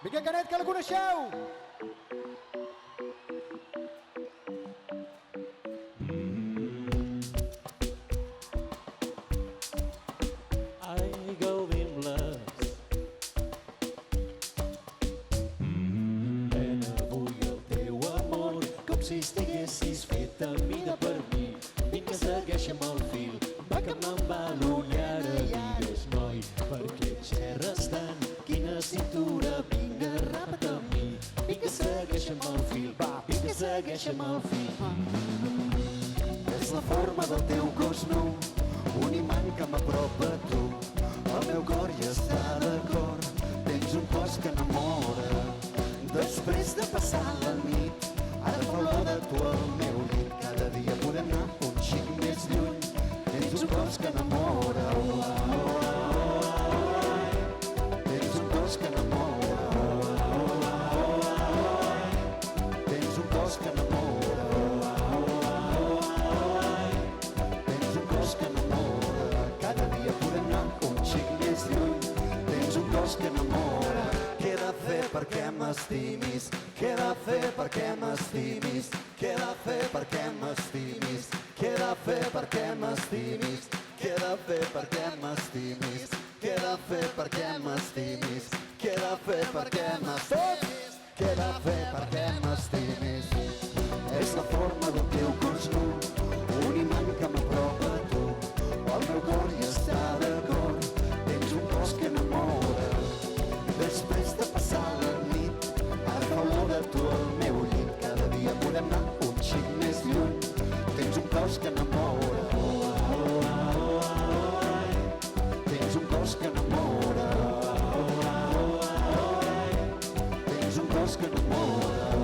Miquel Canet, que la coneixeu? I go in love. Nena, vull el teu amor, com si estiguessis fet a mida per mi. Vinga, segueixa'm el fil, va que me'n va l'ullar a digues, noi, perquè xerres tant, quina cintura, vinga, rapa't amb mi. Vinga, segueixa'm el fil, va, vinga, segueixa'm el fil. És la forma del teu cos nu, un imant que m'apropa a tu. El meu cor ja està d'acord, tens un cos que enamora. Després de passar la nit, ara fa olor de tu al meu llit. Cada dia podem anar un xic més lluny, tens un cos que enamora. Tens un cos que enamora. Tens un cos que enamora. Tens un cos que enamora. Cada dia podem anar un xic més lluny, tens un cos que enamora. Què he de fer perquè m'estimis? Què he de fer perquè m'estimis? Què he de fer perquè m'estimis? Què he de fer perquè m'estimis? Què he de fer perquè m'estimis? Què he de fer perquè m'estimis? Què he de fer perquè m'estimis? Què he de fer perquè m'estimis? És la forma del teu cos nu, un imant que m'apropa a tu. El meu cor ja està d'acord, tens un cos que enamora. Després de passar la nit, ara fa olor de tu al meu llit. Cada dia podem anar un xic més lluny, tens un cos que enamora. Tens un cos que enamora. Tens un cos que enamora.